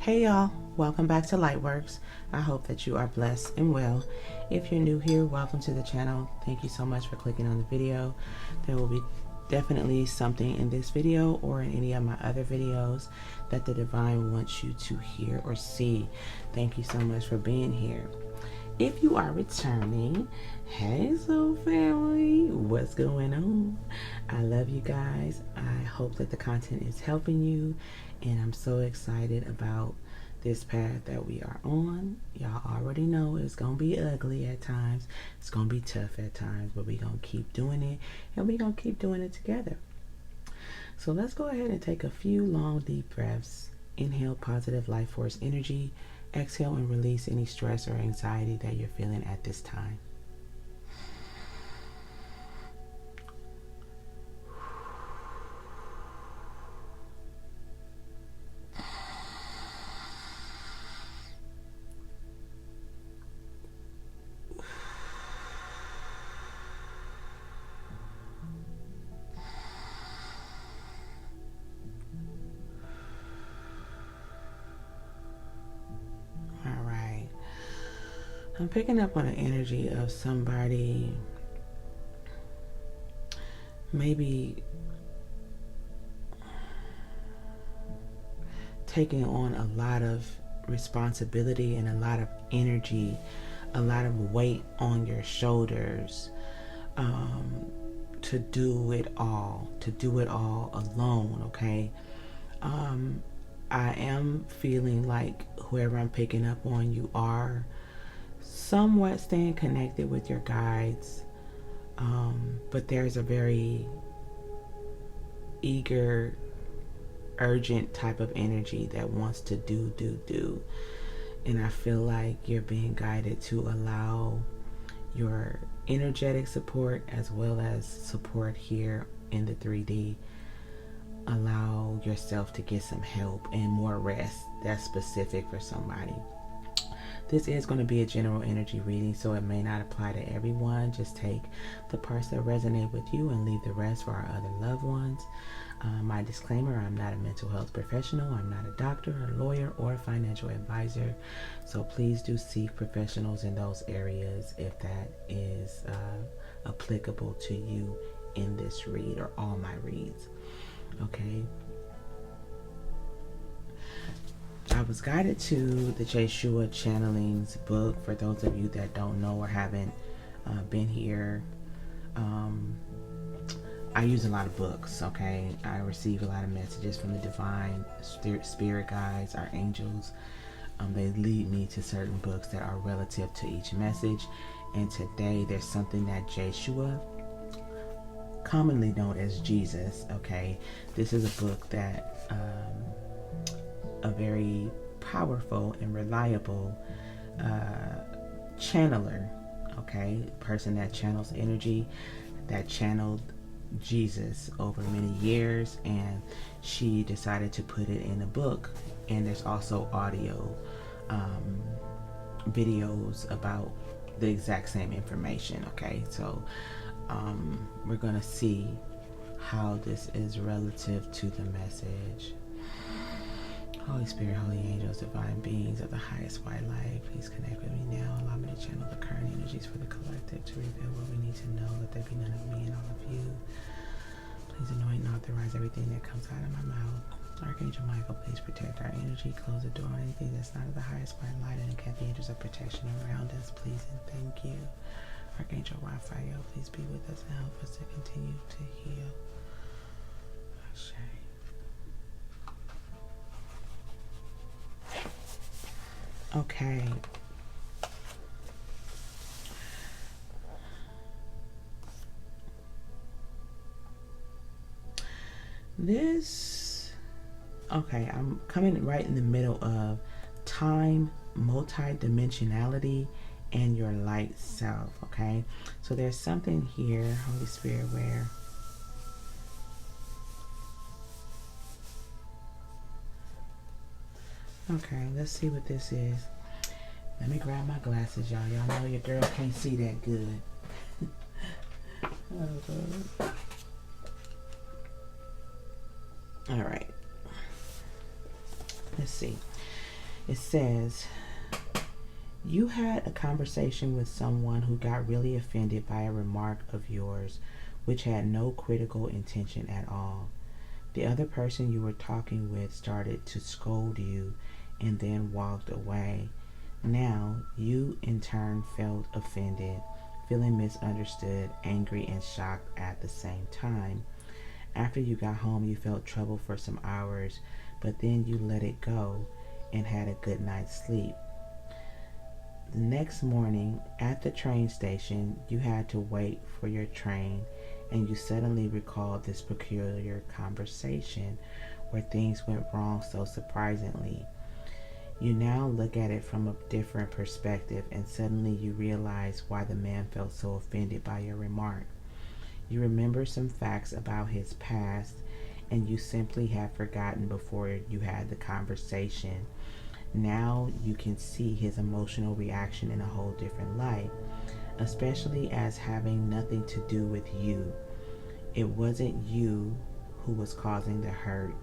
Hey y'all, welcome back to Lightworks. I hope that you are blessed and well. If you're new here, welcome to the channel. Thank you so much for clicking on the video. There will be definitely something in this video or in any of my other videos that the divine wants you to hear or see. Thank you so much for being here. If you are returning, hey soul family, what's going on? I love you guys. I hope that the content is helping you, and I'm so excited about this path that we are on. Y'all already know it's gonna be ugly at times, it's gonna be tough at times, but we're gonna keep doing it, and we're gonna keep doing it together. So let's go ahead and take a few long deep breaths. Inhale positive life force energy. Exhale and release any stress or anxiety that you're feeling at this time. I'm picking up on the energy of somebody maybe taking on a lot of responsibility and a lot of energy, a lot of weight on your shoulders, to do it all alone, okay? I am feeling like whoever I'm picking up on, you are somewhat staying connected with your guides, but there's a very eager, urgent type of energy that wants to do, and I feel like you're being guided to allow your energetic support as well as support here in the 3D. Allow yourself to get some help and more rest that's specific for somebody. This is going to be a general energy reading, so it may not apply to everyone. Just take the parts that resonate with you and leave the rest for our other loved ones. My disclaimer, I'm not a mental health professional. I'm not a doctor, a lawyer, or a financial advisor. So please do seek professionals in those areas if that is applicable to you in this read or all my reads. Okay. I was guided to the Jeshua Channeling's book. For those of you that don't know or haven't been here, I use a lot of books, okay? I receive a lot of messages from the divine spirit guides, our angels. They lead me to certain books that are relative to each message. And today there's something that Jeshua, commonly known as Jesus, okay? This is a book that a very powerful and reliable channeler, okay, person that channels energy, that channeled Jesus over many years, and she decided to put it in a book. And there's also audio videos about the exact same information, okay? So we're gonna see how this is relative to the message. Holy Spirit, holy angels, divine beings of the highest white light, please connect with me now. Allow me to channel the current energies for the collective to reveal what we need to know. Let there be none of me and all of you. Please anoint and authorize everything that comes out of my mouth. Archangel Michael, please protect our energy. Close the door on anything that's not of the highest white light, and encamp the angels of protection around us, please and thank you. Archangel Raphael, please be with us and help us to continue to heal. Ashe. Okay. I'm coming right in the middle of time, multi-dimensionality, and your light self, okay? So there's something here, Holy Spirit, where okay, let's see what this is. Let me grab my glasses, y'all. Y'all know your girl can't see that good. All right. Let's see. It says, you had a conversation with someone who got really offended by a remark of yours which had no critical intention at all. The other person you were talking with started to scold you and then walked away. Now, you in turn felt offended, feeling misunderstood, angry, and shocked at the same time. After you got home, you felt trouble for some hours, but then you let it go and had a good night's sleep. The next morning, at the train station, you had to wait for your train, and you suddenly recalled this peculiar conversation where things went wrong so surprisingly. You now look at it from a different perspective, and suddenly you realize why the man felt so offended by your remark. You remember some facts about his past, and you simply had forgotten before you had the conversation. Now you can see his emotional reaction in a whole different light, especially as having nothing to do with you. It wasn't you who was causing the hurt.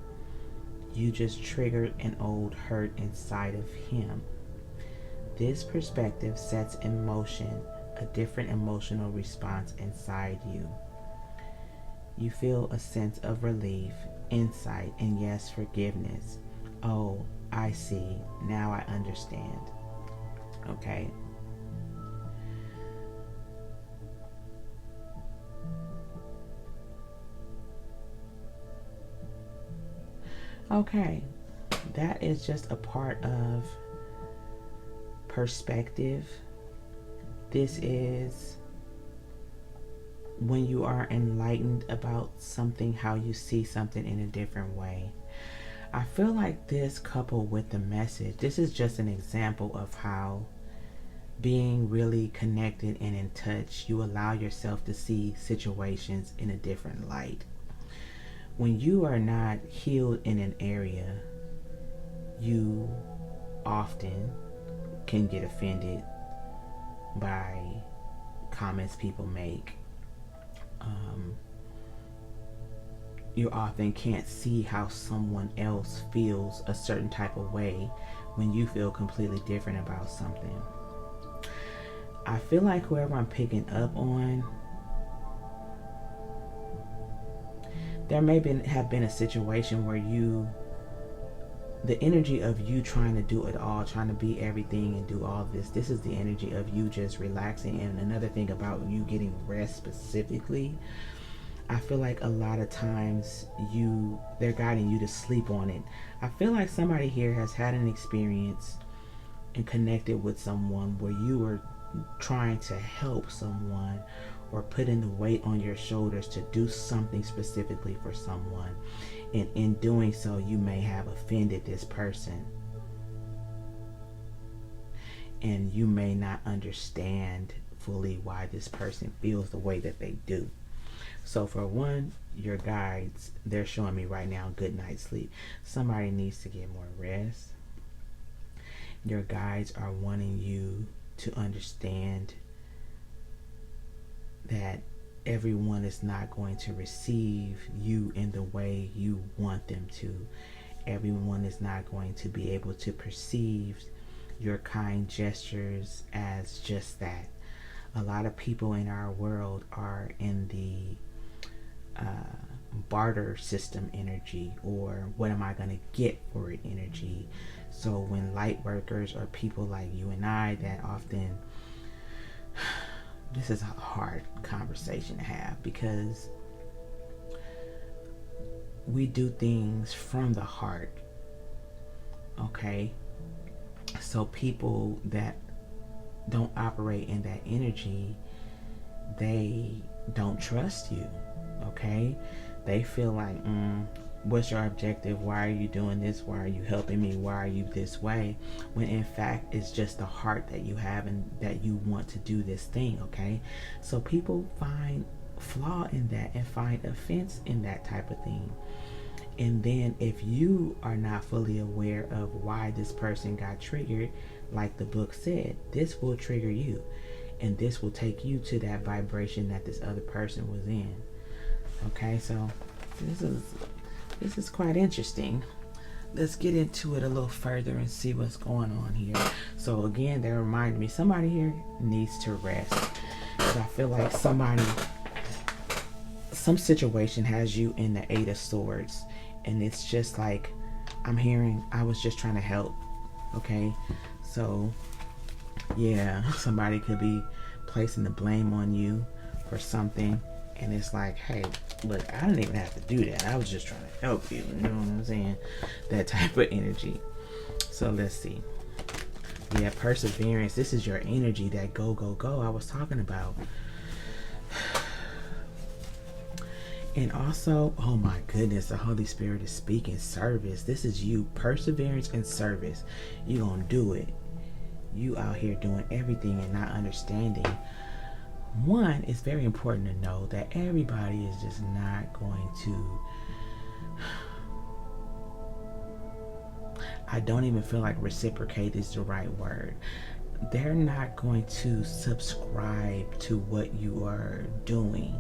You just triggered an old hurt inside of him. This perspective sets in motion a different emotional response inside you. You feel a sense of relief, insight, and yes, forgiveness. Oh, I see. Now I understand. Okay. Okay. That is just a part of perspective. This is when you are enlightened about something, how you see something in a different way. I feel like this, coupled with the message, this is just an example of how being really connected and in touch, you allow yourself to see situations in a different light. When you are not healed in an area, you often can get offended by comments people make. You often can't see how someone else feels a certain type of way when you feel completely different about something. I feel like whoever I'm picking up on, there may have been a situation where the energy of you trying to do it all, trying to be everything and do all this is the energy of you just relaxing. And another thing about you getting rest specifically, I feel like a lot of times they're guiding you to sleep on it. I feel like somebody here has had an experience and connected with someone where you were trying to help someone or putting the weight on your shoulders to do something specifically for someone. And in doing so, you may have offended this person. And you may not understand fully why this person feels the way that they do. So for one, your guides, they're showing me right now good night's sleep. Somebody needs to get more rest. Your guides are wanting you to understand that everyone is not going to receive you in the way you want them to. Everyone is not going to be able to perceive your kind gestures as just that. A lot of people in our world are in the barter system energy, or what am I going to get for it energy. So when light workers or people like you and I that often, this is a hard conversation to have because we do things from the heart. Okay? So people that don't operate in that energy, they don't trust you. Okay? They feel like, what's your objective? Why are you doing this? Why are you helping me? Why are you this way? When in fact, it's just the heart that you have and that you want to do this thing, okay? So people find flaw in that and find offense in that type of thing. And then if you are not fully aware of why this person got triggered, like the book said, this will trigger you. And this will take you to that vibration that this other person was in. Okay, so this is quite interesting. let's get into it a little further and see what's going on here. So again, they remind me somebody here needs to rest. Because I feel like some situation has you in the Eight of Swords, and it's just like I'm hearing, I was just trying to help. Okay, so yeah, somebody could be placing the blame on you for something, and it's like, hey, look, I didn't even have to do that. I was just trying to help you. You know what I'm saying? That type of energy. So let's see. Yeah, perseverance. This is your energy, that go, go, go I was talking about. And also, oh my goodness, the Holy Spirit is speaking service. This is you, perseverance and service. You're going to do it. You out here doing everything and not understanding. One, it's very important to know that everybody is just not going to, I don't even feel like reciprocate is the right word. They're not going to subscribe to what you are doing.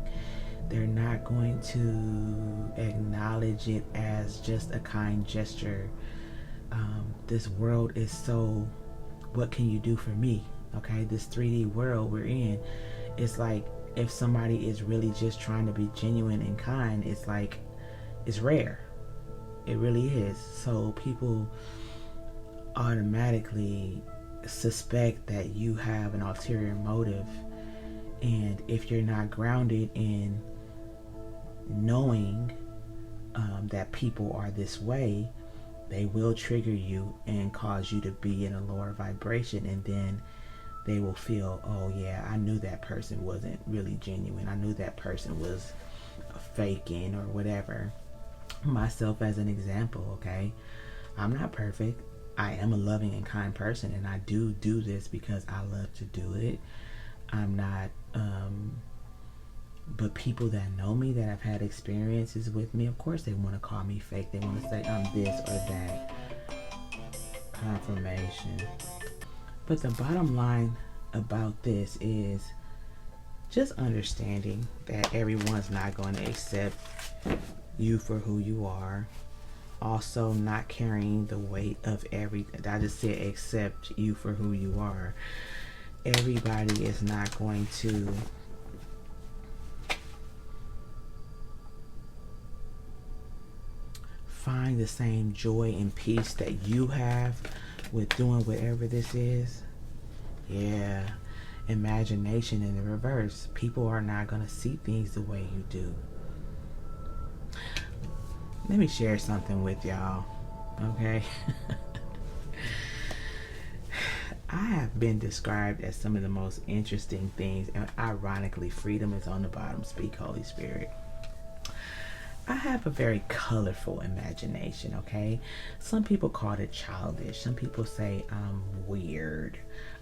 They're not going to acknowledge it as just a kind gesture. This world is so, what can you do for me? Okay, this 3D world we're in, it's like if somebody is really just trying to be genuine and kind, it's like, it's rare. It really is. So people automatically suspect that you have an ulterior motive. And if you're not grounded in knowing that people are this way, they will trigger you and cause you to be in a lower vibration, and then they will feel, oh yeah, I knew that person wasn't really genuine. I knew that person was faking or whatever. Myself as an example, okay? I'm not perfect. I am a loving and kind person, and I do this because I love to do it. I'm not but people that know me, that have had experiences with me, of course they want to call me fake. They want to say I'm this or that. Confirmation. But the bottom line about this is just understanding that everyone's not going to accept you for who you are. Also not carrying the weight of everything. I just said accept you for who you are. Everybody is not going to find the same joy and peace that you have with doing whatever this is. Yeah, imagination in the reverse. People are not going to see things the way you do. Let me share something with y'all, okay? I have been described as some of the most interesting things, and ironically, freedom is on the bottom. Speak, Holy Spirit. I have a very colorful imagination, okay? Some people call it childish. Some people say I'm weird,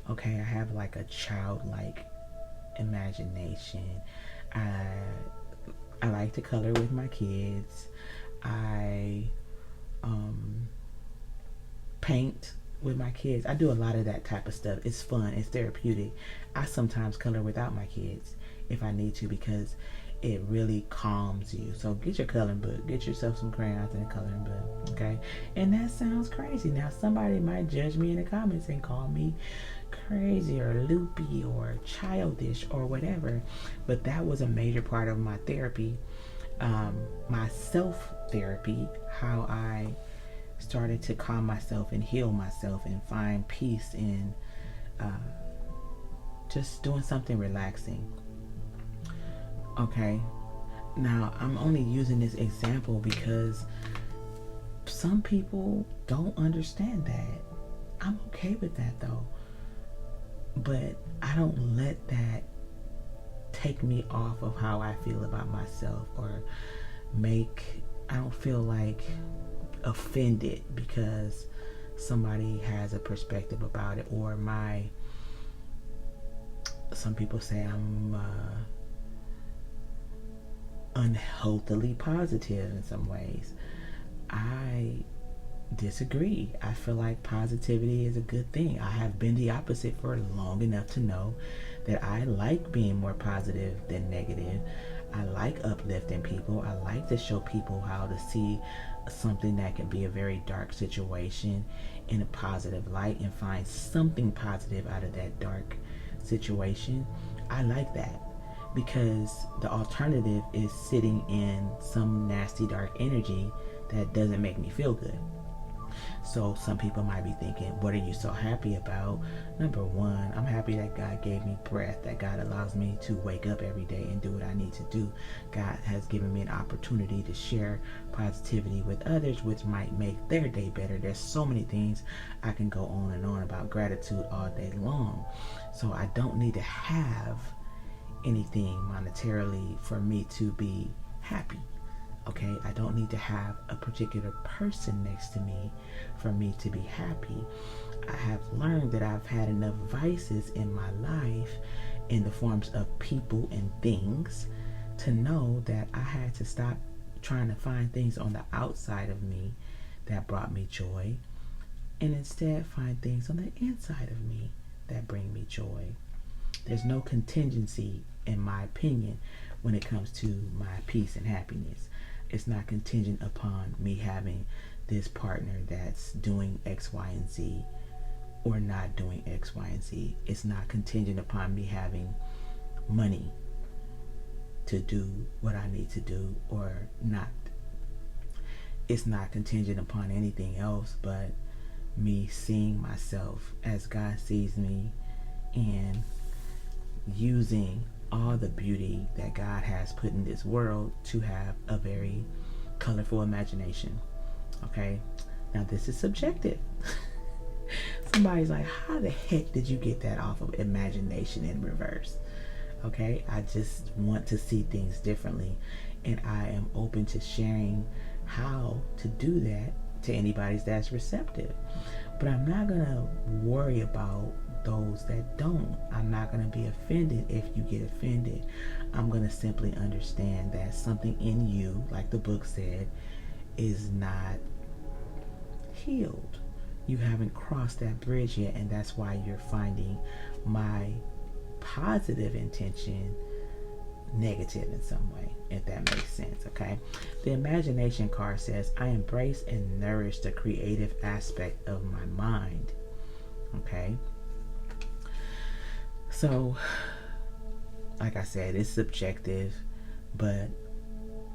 okay? I have like a childlike imagination. I like to color with my kids. I paint with my kids. I do a lot of that type of stuff. It's fun. It's therapeutic. I sometimes color without my kids if I need to, because it really calms you. So get your coloring book. Get yourself some crayons and a coloring book, okay? And that sounds crazy. Now, somebody might judge me in the comments and call me crazy or loopy or childish or whatever, but that was a major part of my therapy, my self-therapy, how I started to calm myself and heal myself and find peace in just doing something relaxing. Okay, now I'm only using this example because some people don't understand that. I'm okay with that though, but I don't let that take me off of how I feel about myself, or I don't feel like offended because somebody has a perspective about it, or some people say I'm unhealthily positive in some ways. I disagree. I feel like positivity is a good thing. I have been the opposite for long enough to know that I like being more positive than negative. I like uplifting people. I like to show people how to see something that can be a very dark situation in a positive light and find something positive out of that dark situation. I like that, because the alternative is sitting in some nasty dark energy that doesn't make me feel good. So some people might be thinking, what are you so happy about? Number one, I'm happy that God gave me breath, that God allows me to wake up every day and do what I need to do. God has given me an opportunity to share positivity with others, which might make their day better. There's so many things I can go on and on about gratitude all day long. So I don't need to have anything monetarily for me to be happy. Okay, I don't need to have a particular person next to me for me to be happy. I have learned that I've had enough vices in my life in the forms of people and things to know that I had to stop trying to find things on the outside of me that brought me joy, and instead find things on the inside of me that bring me joy. There's no contingency, in my opinion, when it comes to my peace and happiness. It's not contingent upon me having this partner that's doing X, Y, and Z or not doing X, Y, and Z. It's not contingent upon me having money to do what I need to do or not. It's not contingent upon anything else but me seeing myself as God sees me and using all the beauty that God has put in this world to have a very colorful imagination. Okay, now this is subjective. Somebody's like, how the heck did you get that off of imagination in reverse? Okay, I just want to see things differently, and I am open to sharing how to do that to anybody that's receptive. But I'm not gonna worry about those that don't. I'm not going to be offended if you get offended. I'm going to simply understand that something in you, like the book said, is not healed. You haven't crossed that bridge yet, and that's why you're finding my positive intention negative in some way, if that makes sense. Okay, the imagination card says, I embrace and nourish the creative aspect of my mind. Okay, so like I said, it's subjective, but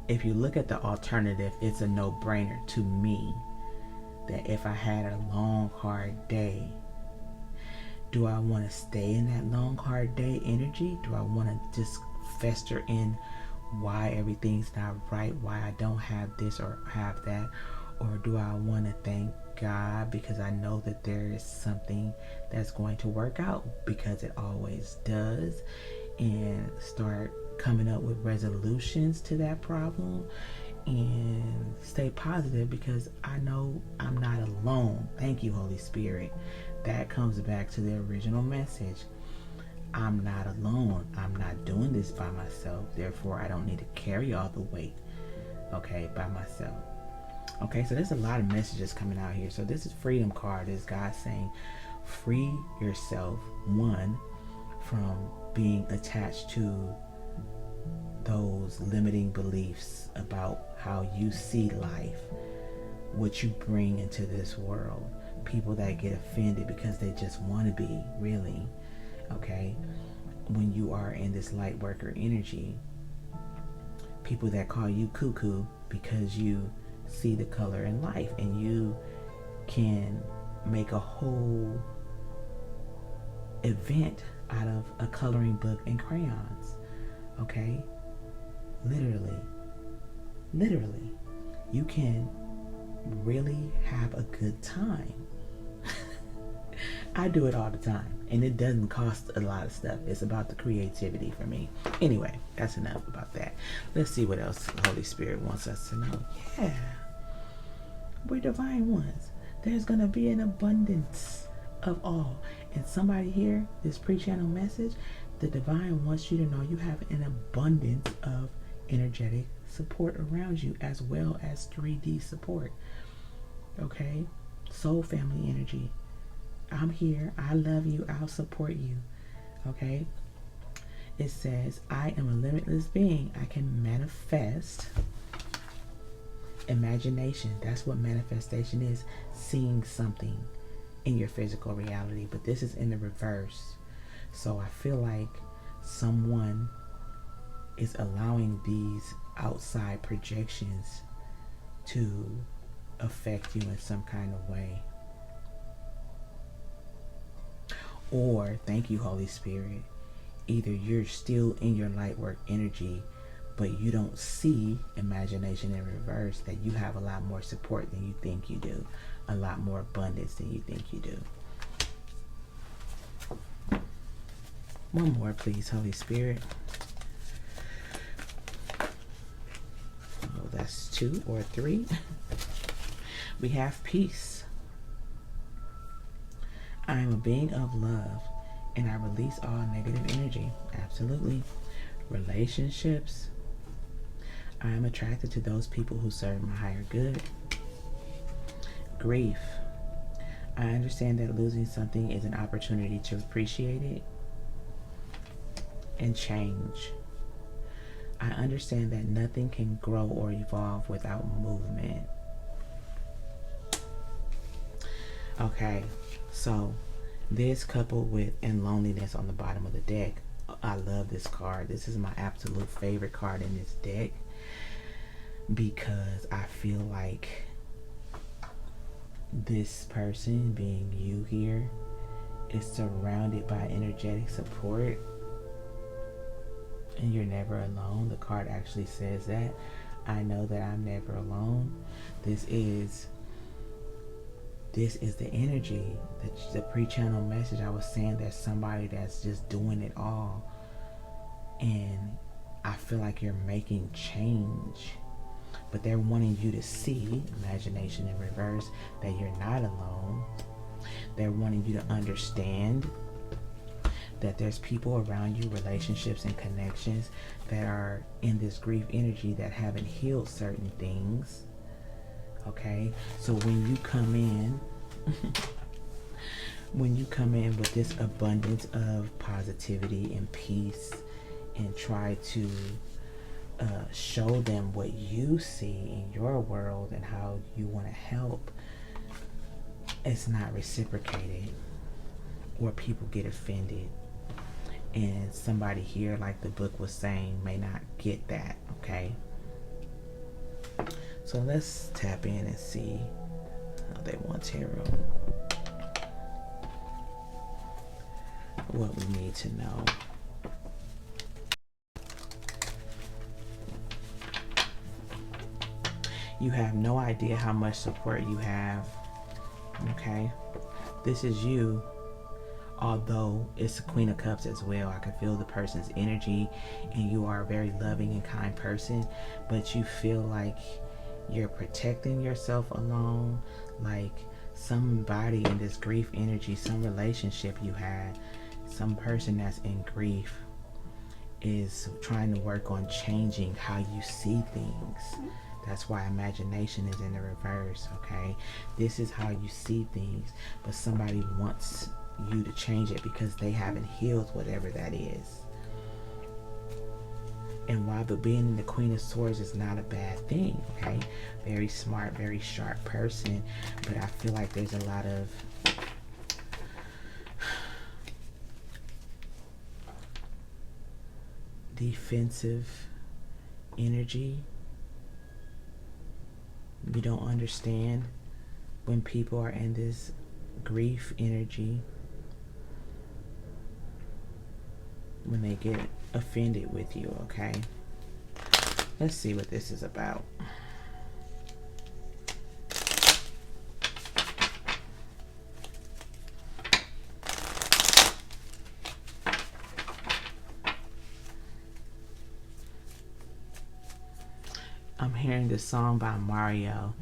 if you look at the alternative, it's a no-brainer to me that if I had a long, hard day, do I want to stay in that long, hard day energy? Do I want to just fester in why everything's not right, why I don't have this or have that? Or do I want to thank God because I know that there is something that's going to work out, because it always does, and start coming up with resolutions to that problem and stay positive because I know I'm not alone. Thank you, Holy Spirit. That comes back to the original message. I'm not alone. I'm not doing this by myself. Therefore, I don't need to carry all the weight, okay, by myself. Okay, so there's a lot of messages coming out here. So this is freedom card. Is God saying, free yourself, one, from being attached to those limiting beliefs about how you see life, what you bring into this world. People that get offended because they just want to be, really. Okay, when you are in this light worker energy, people that call you cuckoo because you see the color in life, and you can make a whole event out of a coloring book and crayons. Okay, literally you can really have a good time. I do it all the time, and it doesn't cost a lot of stuff. It's about the creativity for me. Anyway, that's enough about that. Let's see what else the Holy Spirit wants us to know. Yeah, we're divine ones. There's gonna be an abundance of all. And somebody here, this pre-channel message, the divine wants you to know you have an abundance of energetic support around you, as well as 3D support. Okay, soul family energy. I'm here. I love you. I'll support you. Okay, it says, I am a limitless being. I can manifest Imagination, that's what manifestation is. Seeing something in your physical reality, but this is in the reverse. So I feel like someone is allowing these outside projections to affect you in some kind of way. Or, thank you, Holy Spirit, either you're still in your light work energy, but you don't see imagination in reverse, that you have a lot more support than you think you do, a lot more abundance than you think you do. One more, please, Holy Spirit. Oh, that's 2 or 3. We have peace. I am a being of love, and I release all negative energy. Absolutely. Relationships. I am attracted to those people who serve my higher good. Grief. I understand that losing something is an opportunity to appreciate it and change. I understand that nothing can grow or evolve without movement. Okay, so this coupled with and loneliness on the bottom of the deck. I love this card. This is my absolute favorite card in this deck, because I feel like this person, being you here, is surrounded by energetic support, and you're never alone. The card actually says that. I know that I'm never alone. This is the energy, the pre-channel message. I was saying there's somebody that's just doing it all, and I feel like you're making change, but they're wanting you to see, imagination in reverse, that you're not alone. They're wanting you to understand that there's people around you, relationships and connections, that are in this grief energy that haven't healed certain things. Okay, so when you come in with this abundance of positivity and peace, and try to show them what you see in your world and how you want to help, it's not reciprocated, or people get offended, and somebody here, like the book was saying, may not get that. Okay, so let's tap in and see how they want tarot, what we need to know. You have no idea how much support you have. Okay, this is you, although it's the Queen of Cups as well. I can feel the person's energy, and you are a very loving and kind person, but you feel like you're protecting yourself alone. Like somebody in this grief energy, some relationship you had, some person that's in grief is trying to work on changing how you see things. That's why imagination is in the reverse. Okay, this is how you see things, but somebody wants you to change it because they haven't healed whatever that is. And while being the Queen of Swords is not a bad thing, okay, very smart, very sharp person, but I feel like there's a lot of defensive energy. You don't understand when people are in this grief energy, when they get offended with you. Okay, let's see what this is about. I'm hearing this song by Mario.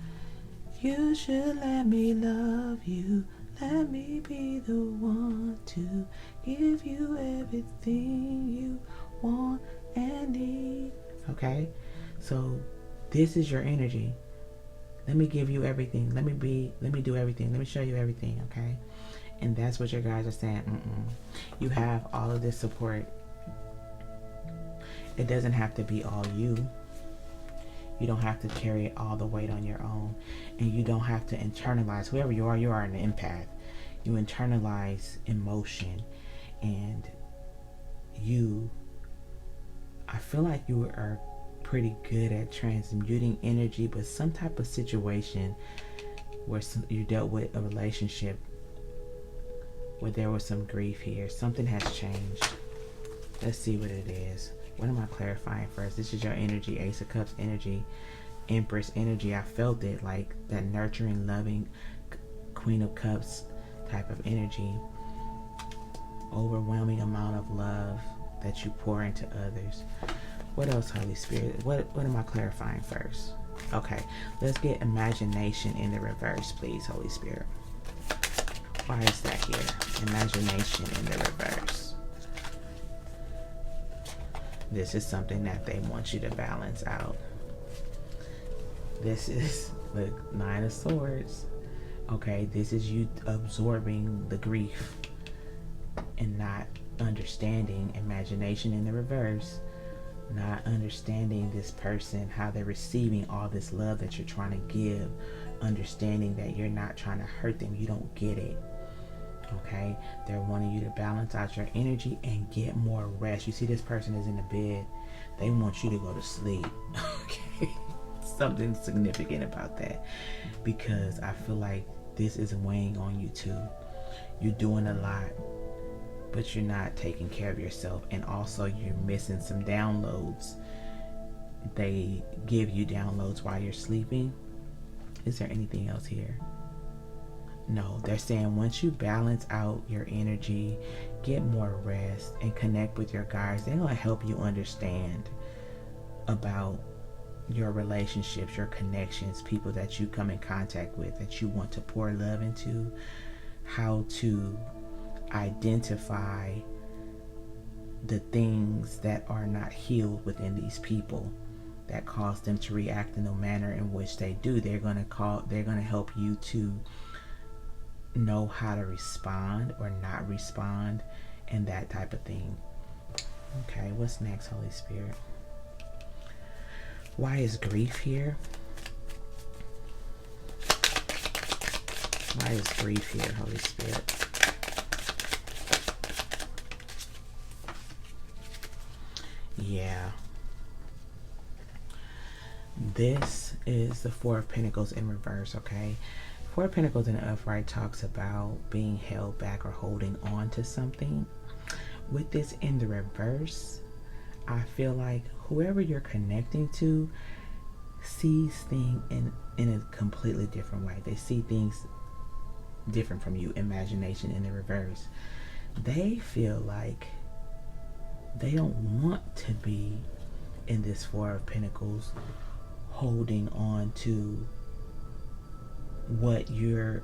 You should let me love you. Let me be the one to give you everything you want and need. Okay, so this is your energy. Let me give you everything. Let me do everything. Let me show you everything. Okay, and that's what your guys are saying. You have all of this support. It doesn't have to be all you. You don't have to carry all the weight on your own. And you don't have to internalize. Whoever you are an empath. You internalize emotion. And I feel like you are pretty good at transmuting energy, but some type of situation where you dealt with a relationship where there was some grief here. Something has changed. Let's see what it is. What am I clarifying first? This is your energy, Ace of Cups energy, Empress energy. I felt it, like that nurturing, loving Queen of Cups type of energy. Overwhelming amount of love that you pour into others. What else, Holy Spirit? What am I clarifying first? Okay, let's get imagination in the reverse, please, Holy Spirit. Why is that here? Imagination in the reverse. This is something that they want you to balance out. This is the Nine of Swords. Okay, this is you absorbing the grief and not understanding. Imagination in the reverse. Not understanding this person, how they're receiving all this love that you're trying to give. Understanding that you're not trying to hurt them. You don't get it. Okay? They're wanting you to balance out your energy and get more rest. You see this person is in the bed. They want you to go to sleep. Okay? Something significant about that. Because I feel like this is weighing on you too. You're doing a lot, but you're not taking care of yourself. And also you're missing some downloads. They give you downloads while you're sleeping. Is there anything else here? No, they're saying once you balance out your energy, get more rest, and connect with your guides, they're going to help you understand about your relationships, your connections, people that you come in contact with, that you want to pour love into, how to identify the things that are not healed within these people that cause them to react in the manner in which they do. They're going to help you to know how to respond or not respond and that type of thing. Okay, what's next, Holy Spirit? Why is grief here? Why is grief here, Holy Spirit? Yeah. This is the Four of Pentacles in reverse, okay? Four of Pentacles in the upright talks about being held back or holding on to something. With this in the reverse, I feel like whoever you're connecting to sees things in a completely different way. They see things different from you. Imagination in the reverse. They feel like they don't want to be in this Four of Pentacles holding on to what you're...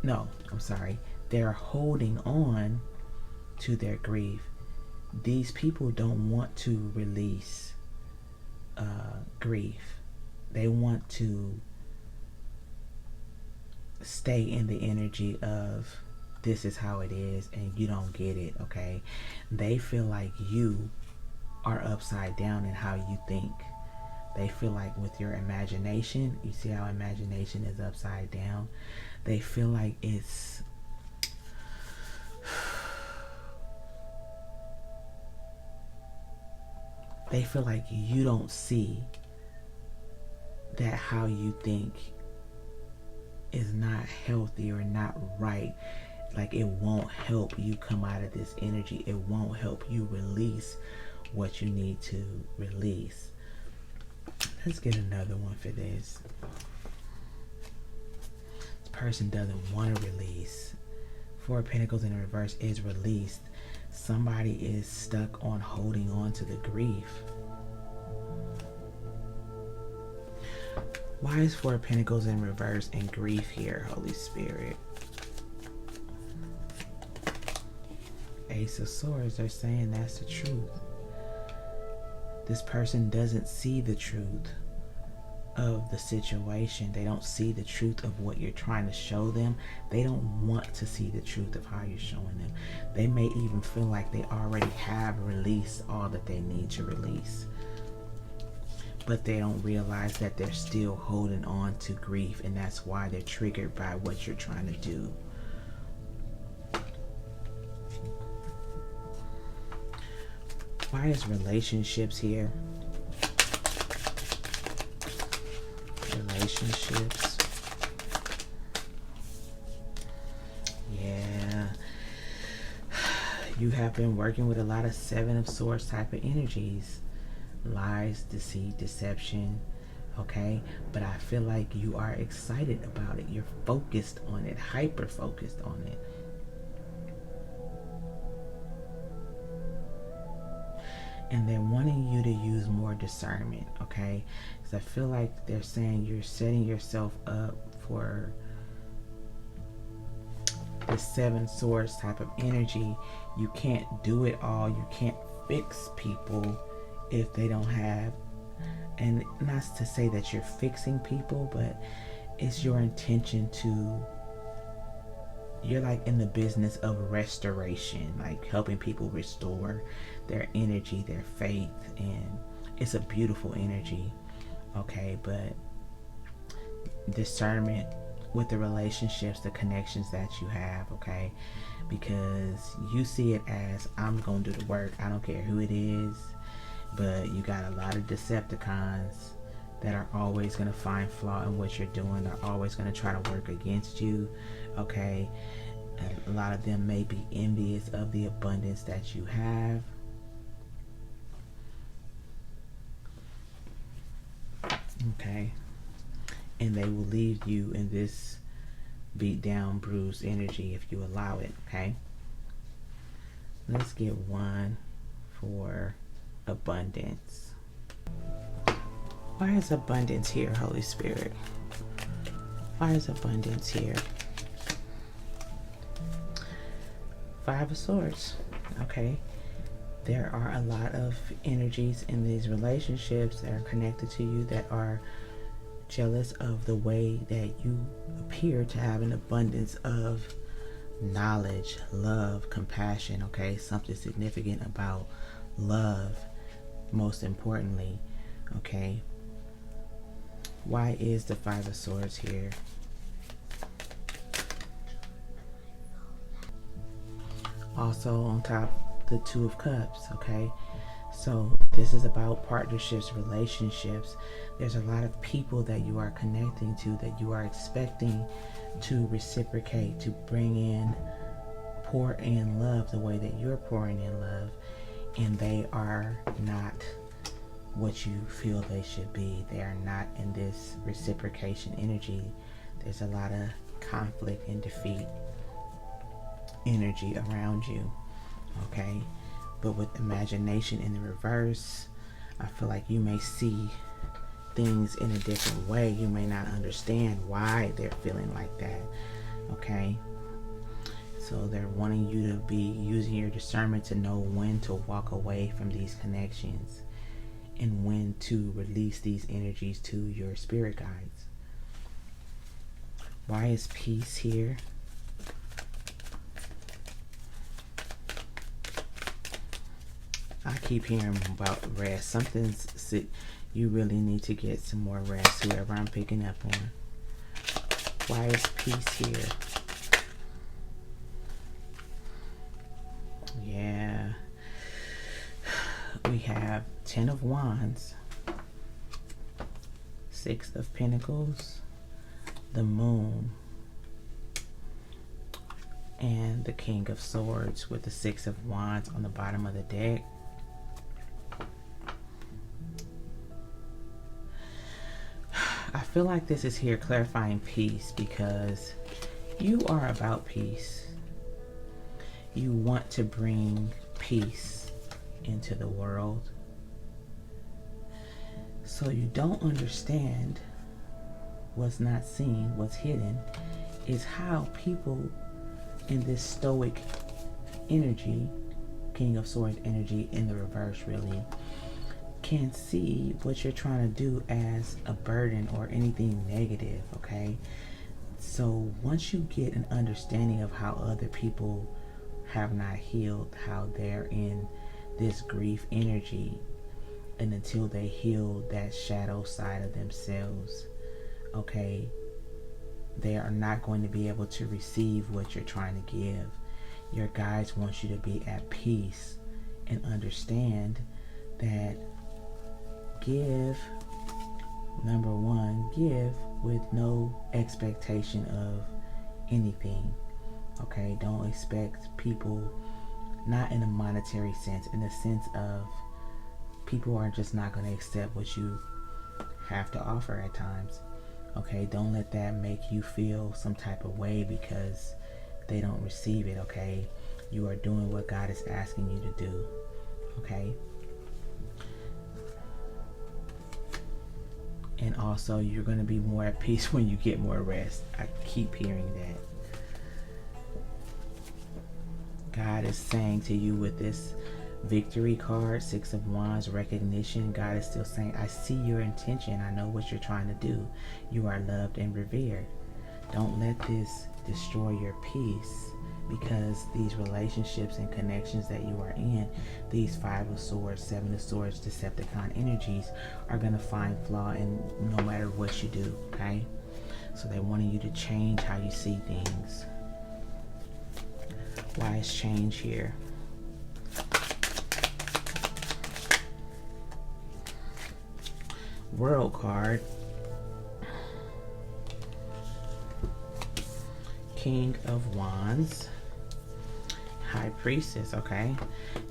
No, I'm sorry. They're holding on to their grief. These people don't want to release grief. They want to stay in the energy of this is how it is and you don't get it, okay? They feel like you are upside down in how you think. They feel like with your imagination, you see how imagination is upside down? They feel like it's... They feel like you don't see that how you think is not healthy or not right. Like it won't help you come out of this energy. It won't help you release what you need to release. Let's get another one for this. This person doesn't want to release. Four of Pentacles in reverse is released. Somebody is stuck on holding on to the grief. Why is Four of Pentacles in reverse and grief here, Holy Spirit? Ace of Swords, they're saying that's the truth. This person doesn't see the truth of the situation. They don't see the truth of what you're trying to show them. They don't want to see the truth of how you're showing them. They may even feel like they already have released all that they need to release. but they don't realize that they're still holding on to grief, and that's why they're triggered by what you're trying to do. Why is relationships here? Relationships. Yeah. You have been working with a lot of Seven of Swords type of energies. Lies, deceit, deception. Okay? But I feel like you are excited about it. You're focused on it. Hyper focused on it. And they're wanting you to use more discernment, okay? Because I feel like they're saying you're setting yourself up for the Seven Swords type of energy. You can't do it all. You can't fix people if they don't have, and not to say that you're fixing people, but it's your intention to, you're like in the business of restoration, like helping people restore their energy, their faith, and it's a beautiful energy, okay? But discernment with the relationships, the connections that you have, okay? Because you see it as, I'm gonna do the work, I don't care who it is, but you got a lot of Decepticons that are always gonna find flaw in what you're doing. They're always gonna try to work against you, okay? And a lot of them may be envious of the abundance that you have. Okay, and they will leave you in this beat down, bruised energy if you allow it. Okay, let's get one for abundance. Why is abundance here, Holy Spirit? Why is abundance here? Five of Swords. Okay, there are a lot of energies in these relationships that are connected to you that are jealous of the way that you appear to have an abundance of knowledge, love, compassion, okay? Something significant about love, most importantly, okay? Why is the Five of Swords here? Also on top, the Two of Cups, okay? So this is about partnerships, relationships. There's a lot of people that you are connecting to that you are expecting to reciprocate, to bring in, pour in love the way that you're pouring in love, and they are not what you feel they should be. They are not in this reciprocation energy. There's a lot of conflict and defeat energy around you, okay? But with imagination in the reverse, I feel like you may see things in a different way. You may not understand why they're feeling like that, okay? So they're wanting you to be using your discernment to know when to walk away from these connections and when to release these energies to your spirit guides. Why is peace here? I keep hearing about rest. Something's sick. You really need to get some more rest, whoever I'm picking up on. Why is peace here? Yeah. We have 10 of Wands, 6 of Pentacles, the Moon, and the King of Swords with the 6 of Wands on the bottom of the deck. I feel like this is here clarifying peace because you are about peace. You want to bring peace into the world. So you don't understand what's not seen, what's hidden, is how people in this stoic energy, King of Swords energy in the reverse really, can see what you're trying to do as a burden or anything negative, okay? So once you get an understanding of how other people have not healed, how they're in this grief energy, and until they heal that shadow side of themselves, okay, they are not going to be able to receive what you're trying to give. Your guides want you to be at peace and understand that give, number one, give with no expectation of anything. Okay, don't expect people, not in a monetary sense, in the sense of people are just not going to accept what you have to offer at times. Okay, don't let that make you feel some type of way because they don't receive it. Okay, you are doing what God is asking you to do. Okay, and also you're going to be more at peace when you get more rest. I keep hearing that. God is saying to you with this victory card, 6 of Wands, recognition, God is still saying, I see your intention. I know what you're trying to do. You are loved and revered. Don't let this destroy your peace, because these relationships and connections that you are in, these 5 of Swords, 7 of Swords, Decepticon energies are going to find flaw in no matter what you do, okay? So they wanted you to change how you see things. Why is change here? World card. King of Wands. High Priestess, okay?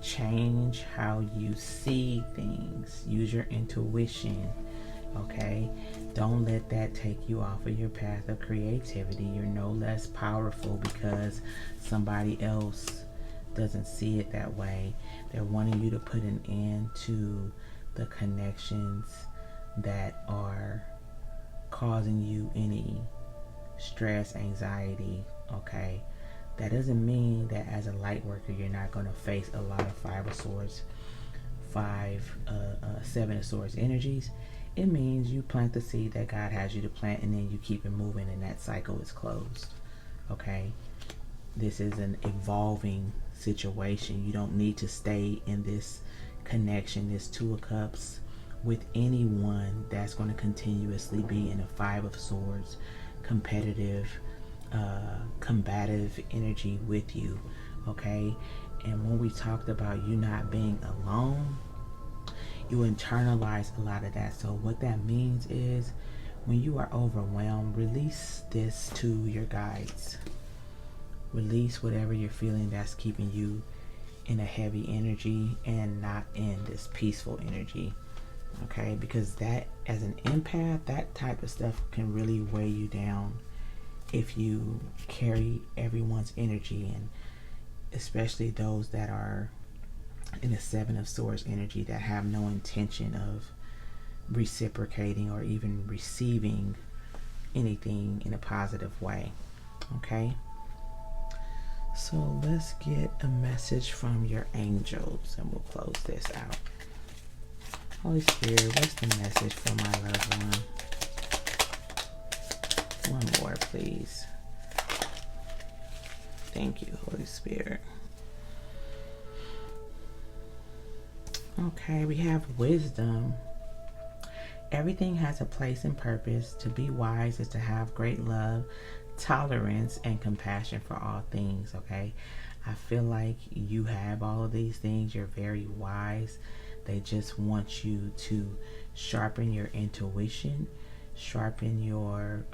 Change how you see things. Use your intuition, okay? Don't let that take you off of your path of creativity. You're no less powerful because somebody else doesn't see it that way. They're wanting you to put an end to the connections that are causing you any stress, anxiety, okay? That doesn't mean that as a light worker you're not going to face a lot of 5 of Swords, 7 of Swords energies. It means you plant the seed that God has you to plant, and then you keep it moving, and that cycle is closed, okay? This is an evolving situation. You don't need to stay in this connection, this 2 of Cups, with anyone that's going to continuously be in a 5 of Swords, competitive, combative energy with you, okay? And when we talked about you not being alone, you internalize a lot of that. So what that means is when you are overwhelmed, release this to your guides. Release whatever you're feeling that's keeping you in a heavy energy and not in this peaceful energy, okay? Because that, as an empath, that type of stuff can really weigh you down if you carry everyone's energy, and especially those that are in a 7 of Swords energy that have no intention of reciprocating or even receiving anything in a positive way, okay? So let's get a message from your angels and we'll close this out. Holy Spirit, what's the message for my loved one? One more, please. Thank you, Holy Spirit. Okay, we have wisdom. Everything has a place and purpose. To be wise is to have great love, tolerance, and compassion for all things, okay? I feel like you have all of these things. You're very wise. They just want you to sharpen your intuition, sharpen your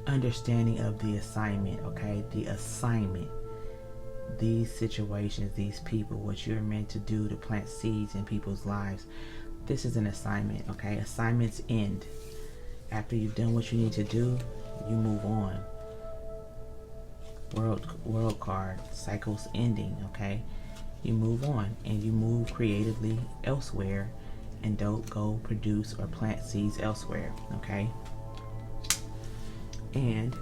understanding of the assignment, okay? The assignment. These situations, these people, what you're meant to do to plant seeds in people's lives. This is an assignment, okay? Assignments end. After you've done what you need to do, you move on. World card, cycles ending, okay? You move on and you move creatively elsewhere and don't go produce or plant seeds elsewhere, okay? And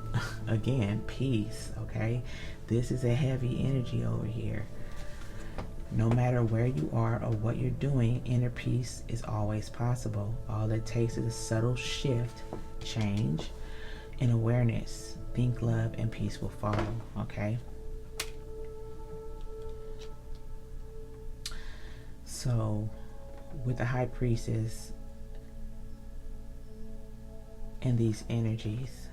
again, peace, okay? This is a heavy energy over here. No matter where you are or what you're doing, inner peace is always possible. All it takes is a subtle shift, change, and awareness. Think love and peace will follow, okay? So So with the High Priestess and these energies,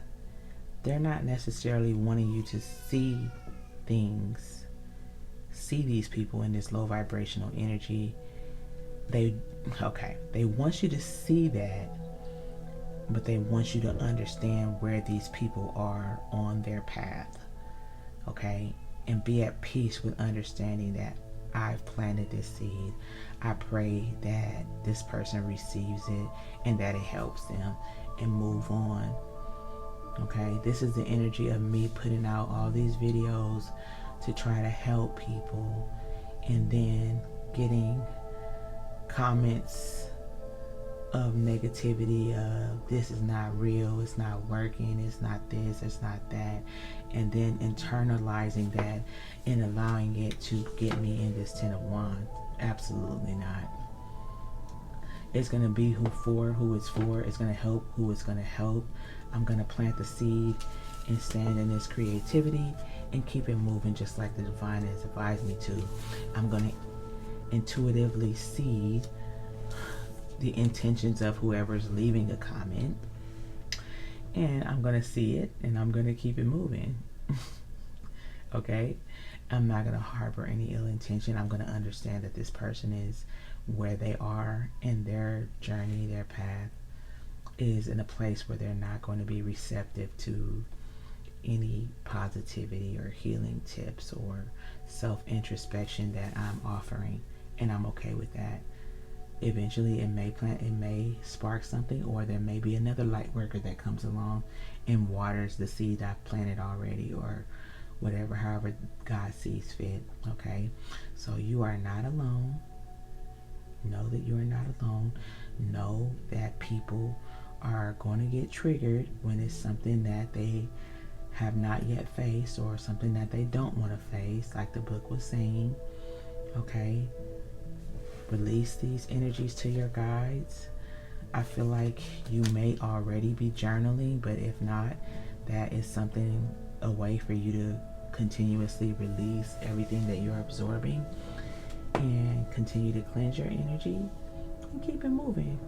they're not necessarily wanting you to see things, see these people in this low vibrational energy. They want you to see that, but they want you to understand where these people are on their path, okay? And be at peace with understanding that I've planted this seed. I pray that this person receives it and that it helps them and move on. Okay, this is the energy of me putting out all these videos to try to help people, and then getting comments of negativity of this is not real, it's not working, it's not this, it's not that, and then internalizing that and allowing it to get me in this 10 of Wands. Absolutely not. It's going to be who it's for. It's going to help who it's going to help. I'm going to plant the seed and stand in this creativity and keep it moving just like the divine has advised me to. I'm going to intuitively see the intentions of whoever's leaving a comment, and I'm going to see it and I'm going to keep it moving. Okay? I'm not going to harbor any ill intention. I'm going to understand that this person is where they are in their journey, their path is in a place where they're not going to be receptive to any positivity or healing tips or self-introspection that I'm offering, and I'm okay with that. Eventually it may spark something, or there may be another light worker that comes along and waters the seed I've planted already, or whatever, however God sees fit. Okay, so you are not alone. Know that you are not alone. Know that people are going to get triggered when it's something that they have not yet faced, or something that they don't want to face, like the book was saying. Okay, release these energies to your guides. I feel like you may already be journaling, but if not, that is something, a way for you to continuously release everything that you're absorbing and continue to cleanse your energy and keep it moving.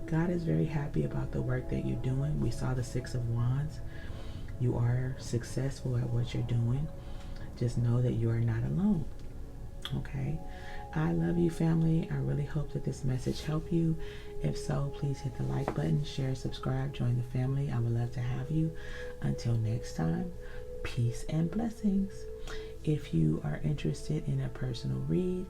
God is very happy about the work that you're doing. We saw the 6 of Wands. You are successful at what you're doing. Just know that you are not alone. Okay? I love you, family. I really hope that this message helped you. If so, please hit the like button, share, subscribe, join the family. I would love to have you. Until next time, peace and blessings. If you are interested in a personal read,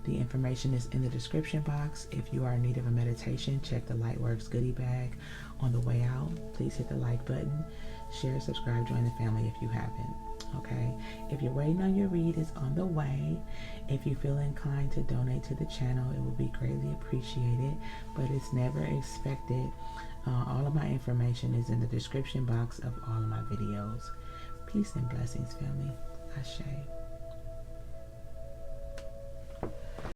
the information is in the description box. If you are in need of a meditation, check the Lightworks goodie bag on the way out. Please hit the like button, share, subscribe, join the family if you haven't. Okay, if you're waiting on your read, it's on the way. If you feel inclined to donate to the channel, it will be greatly appreciated, but it's never expected. All of my information is in the description box of all of my videos. Peace and blessings, family. Ashe.